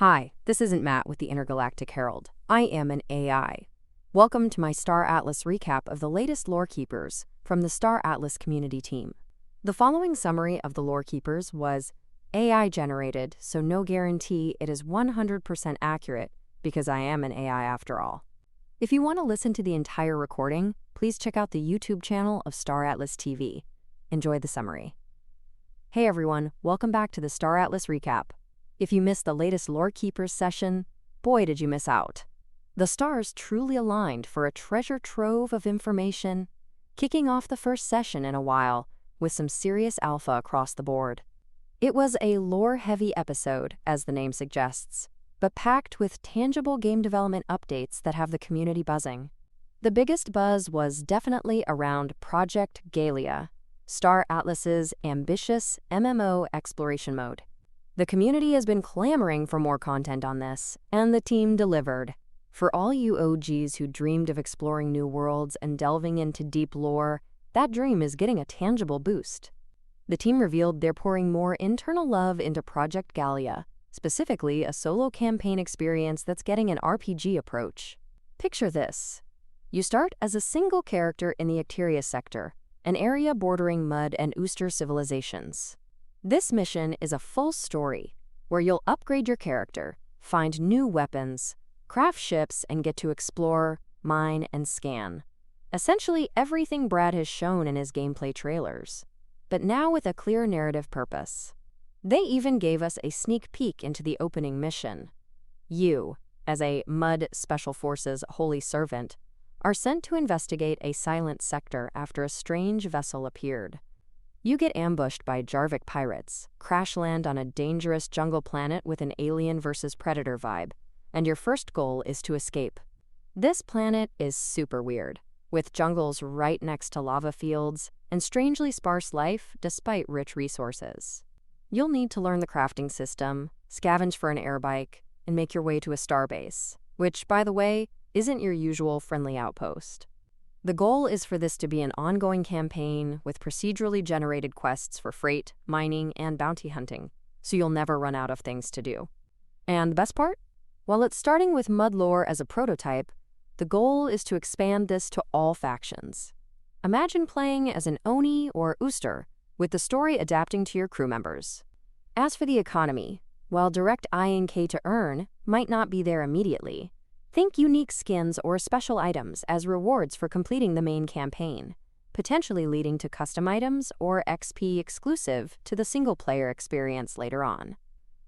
Hi, this isn't Matt with the Intergalactic Herald. I am an AI. Welcome to my Star Atlas recap of the latest Lore Keepers from the Star Atlas community team. The following summary of the Lore Keepers was AI generated, so no guarantee it is 100% accurate because I am an AI after all. If you want to listen to the entire recording, please check out the YouTube channel of Star Atlas TV. Enjoy the summary. Hey everyone, welcome back to the Star Atlas recap. If you missed the latest Lore Keepers session, boy did you miss out. The stars truly aligned for a treasure trove of information, kicking off the first session in a while with some serious alpha across the board. It was a lore-heavy episode, as the name suggests, but packed with tangible game development updates that have the community buzzing. The biggest buzz was definitely around Project Galia, Star Atlas's ambitious MMO exploration mode. The community has been clamoring for more content on this, and the team delivered. For all you OGs who dreamed of exploring new worlds and delving into deep lore, that dream is getting a tangible boost. The team revealed they're pouring more internal love into Project Galia, specifically a solo campaign experience that's getting an RPG approach. Picture this. You start as a single character in the Icteria sector, an area bordering Mud and Ooster civilizations. This mission is a full story, where you'll upgrade your character, find new weapons, craft ships, and get to explore, mine, and scan. Essentially everything Brad has shown in his gameplay trailers, but now with a clear narrative purpose. They even gave us a sneak peek into the opening mission. You, as a Mud Special Forces holy servant, are sent to investigate a silent sector after a strange vessel appeared. You get ambushed by Jarvik pirates, crash land on a dangerous jungle planet with an alien versus predator vibe, and your first goal is to escape. This planet is super weird, with jungles right next to lava fields and strangely sparse life despite rich resources. You'll need to learn the crafting system, scavenge for an airbike, and make your way to a starbase, which, by the way, isn't your usual friendly outpost. The goal is for this to be an ongoing campaign with procedurally generated quests for freight, mining, and bounty hunting, so you'll never run out of things to do. And the best part? While it's starting with Mud lore as a prototype, the goal is to expand this to all factions. Imagine playing as an Oni or Ooster, with the story adapting to your crew members. As for the economy, while direct INK to earn might not be there immediately, think unique skins or special items as rewards for completing the main campaign, potentially leading to custom items or XP exclusive to the single-player experience later on.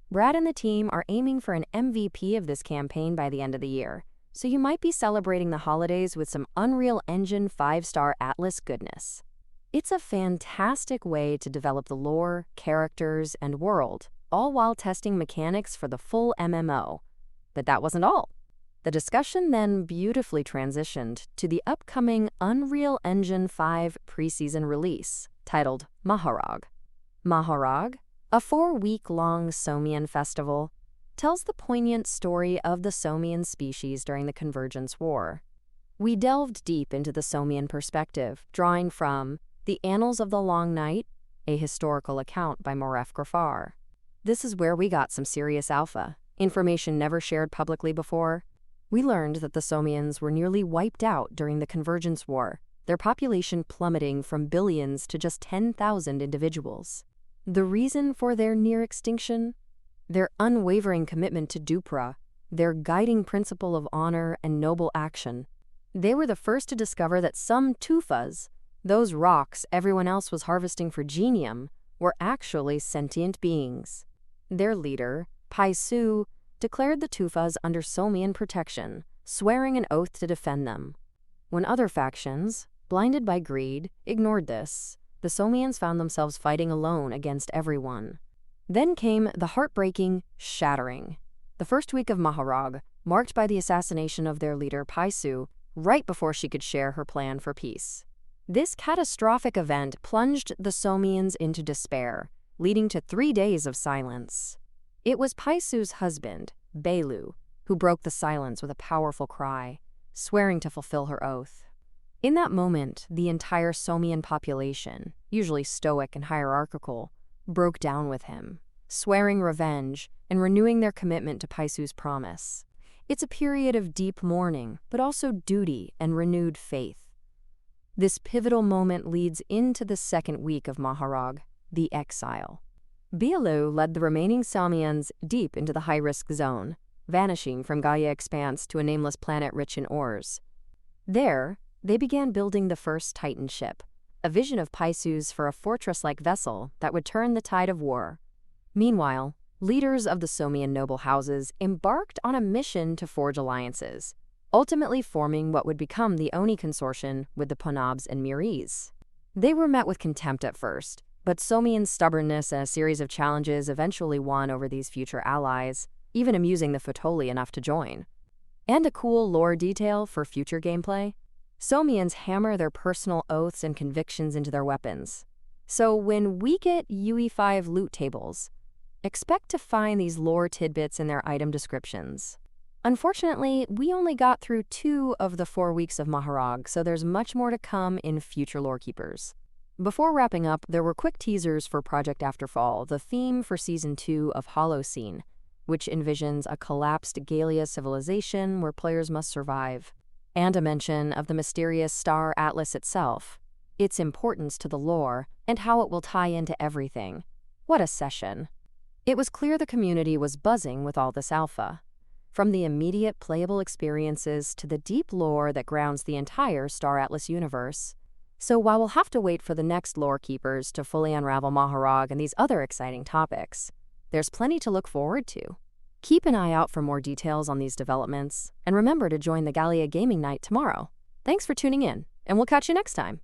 Brad and the team are aiming for an MVP of this campaign by the end of the year, so you might be celebrating the holidays with some Unreal Engine 5-star Atlas goodness. It's a fantastic way to develop the lore, characters, and world, all while testing mechanics for the full MMO. But that wasn't all. The discussion then beautifully transitioned to the upcoming Unreal Engine 5 preseason release, titled Maharag. Maharag, a 4-week-long Somian festival, tells the poignant story of the Somian species during the Convergence War. We delved deep into the Somian perspective, drawing from The Annals of the Long Night, a historical account by Moref Grafar. This is where we got some serious alpha, information never shared publicly before. We learned that the Somians were nearly wiped out during the Convergence War, their population plummeting from billions to just 10,000 individuals. The reason for their near extinction? Their unwavering commitment to Dupra, their guiding principle of honor and noble action. They were the first to discover that some Tufas, those rocks everyone else was harvesting for genium, were actually sentient beings. Their leader, Paisu, declared the Tufas under Somian protection, swearing an oath to defend them. When other factions, blinded by greed, ignored this, the Somians found themselves fighting alone against everyone. Then came the heartbreaking Shattering, the first week of Maharag, marked by the assassination of their leader Paisu, right before she could share her plan for peace. This catastrophic event plunged the Somians into despair, leading to 3 days of silence. It was Paisu's husband, Belu, who broke the silence with a powerful cry, swearing to fulfill her oath. In that moment, the entire Somian population, usually stoic and hierarchical, broke down with him, swearing revenge, and renewing their commitment to Paisu's promise. It's a period of deep mourning, but also duty and renewed faith. This pivotal moment leads into the second week of Maharag, the exile. Bialu led the remaining Samians deep into the high-risk zone, vanishing from Gaia Expanse to a nameless planet rich in ores. There, they began building the first Titan ship, a vision of Paisu's for a fortress-like vessel that would turn the tide of war. Meanwhile, leaders of the Somian noble houses embarked on a mission to forge alliances, ultimately forming what would become the Oni consortium with the Ponabs and Miris. They were met with contempt at first, but Somian's stubbornness and a series of challenges eventually won over these future allies, even amusing the Fotoli enough to join. And a cool lore detail for future gameplay: Somians hammer their personal oaths and convictions into their weapons. So when we get UE5 loot tables, expect to find these lore tidbits in their item descriptions. Unfortunately, we only got through 2 of the 4 weeks of Maharag, so there's much more to come in future Lorekeepers. Before wrapping up, there were quick teasers for Project Afterfall, the theme for Season 2 of Holocene, which envisions a collapsed Galia civilization where players must survive, and a mention of the mysterious Star Atlas itself, its importance to the lore, and how it will tie into everything. What a session! It was clear the community was buzzing with all this alpha. From the immediate playable experiences to the deep lore that grounds the entire Star Atlas universe. So while we'll have to wait for the next Lorekeepers to fully unravel Maharag and these other exciting topics, there's plenty to look forward to. Keep an eye out for more details on these developments, and remember to join the Galia Gaming Night tomorrow. Thanks for tuning in, and we'll catch you next time.